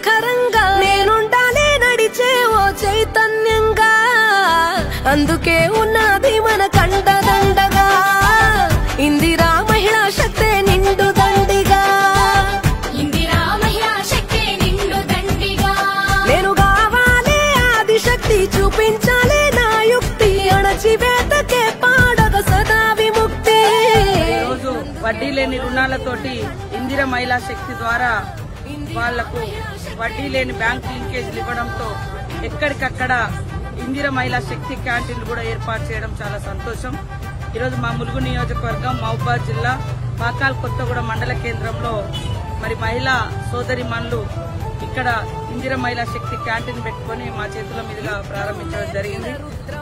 శిఖరంగా నేనుండాలే నడిచే ఓ చైతన్యంగా అందుకే ఉన్నది మన కండదండగా ఇందిరా మహిళా శక్తే నిండు దండిగా ఇందిరా మహిళా శక్తే నిండు దండిగా నేను కావాలే ఆదిశక్తి చూపించాలే నా యుక్తి అణచివేతకే పాడగ సదా విముక్తి ఈరోజు వడ్డీ లేని రుణాలతోటి ఇందిరా మహిళా శక్తి ద్వారా వాళ్లకు వడ్డీ లేని బ్యాంక్ లింకేజీలు ఇవ్వడంతో ఎక్కడికక్కడ ఇందిరా మహిళా శక్తి క్యాంటీన్లు కూడా ఏర్పాటు చేయడం చాలా సంతోషం. ఈరోజు మా ములుగు నియోజకవర్గం మహబూబాద్ జిల్లా పాకాల్ కొత్తగూడెం మండల కేంద్రంలో మరి మహిళా సోదరిమణులు ఇక్కడ ఇందిరా మహిళా శక్తి క్యాంటీన్ పెట్టుకుని మా చేతుల మీదుగా ప్రారంభించడం జరిగింది.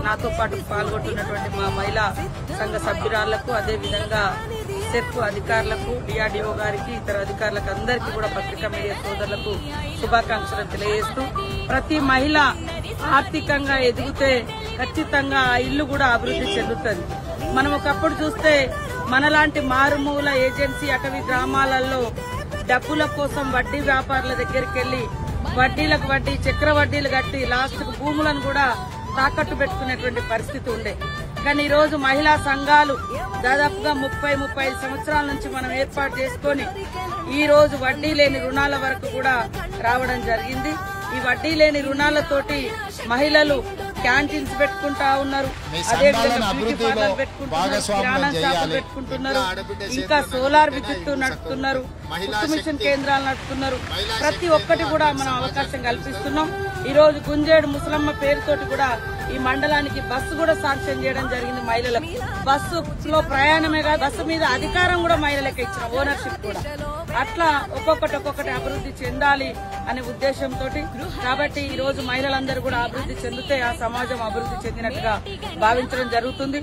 నాతో పాటు పాల్గొంటున్నటువంటి మా మహిళా సంఘ సభ్యురాళ్లకు, అదేవిధంగా సెర్ప్ అధికారులకు, డిఆర్డీఓ గారికి, ఇతర అధికారులకు అందరికీ కూడా పత్రికా మీడియా సోదరులకు శుభాకాంక్షలు తెలియజేస్తూ ప్రతి మహిళ ఆర్థికంగా ఎదిగితే ఖచ్చితంగా ఆ ఇల్లు కూడా అభివృద్ధి చెందుతుంది. మనం ఒకప్పుడు చూస్తే మనలాంటి మారుమూల ఏజెన్సీ అటవీ గ్రామాలలో డబ్బుల కోసం వడ్డీ వ్యాపారుల దగ్గరికి వెళ్లి వడ్డీలకు వడ్డీ, చక్ర వడ్డీలు కట్టి లాస్ట్ కు భూములను కూడా తాకట్టు పెట్టుకునేటువంటి పరిస్థితి ఉండే. కానీ ఈ రోజు మహిళా సంఘాలు దాదాపుగా 30-35 సంవత్సరాల నుంచి మనం ఏర్పాటు చేసుకుని ఈ రోజు వడ్డీ లేని రుణాల వరకు కూడా రావడం జరిగింది. ఈ వడ్డీ లేని రుణాలతోటి మహిళలు క్యాంటీన్స్ పెట్టుకుంటా ఉన్నారు, అదేవిధంగా బ్యూటీ పార్లర్ పెట్టుకుంటున్నారు, కిరాణా షాపులు పెట్టుకుంటున్నారు, ఇంకా సోలార్ విద్యుత్ నడుపుతున్నారు, కుట్టు మిషన్ కేంద్రాలు నడుపుతున్నారు. ప్రతి ఒక్కటి కూడా మనం అవకాశం కల్పిస్తున్నాం. ఈ రోజు గుంజేడు ముసలమ్మ పేరుతోటి కూడా ఈ మండలానికి బస్సు కూడా శాంక్షన్ చేయడం జరిగింది మహిళలకు. బస్సులో ప్రయాణమే కాదు, బస్సు మీద అధికారం కూడా మహిళలకు ఇచ్చిన ఓనర్షిప్ కూడా. అట్లా ఒక్కొక్కటి అభివృద్ధి చెందాలి అనే ఉద్దేశంతో కాబట్టి ఈ రోజు మహిళలందరూ కూడా అభివృద్ధి చెందితే ఆ సమాజం అభివృద్ధి చెందినట్టుగా భావించడం జరుగుతుంది.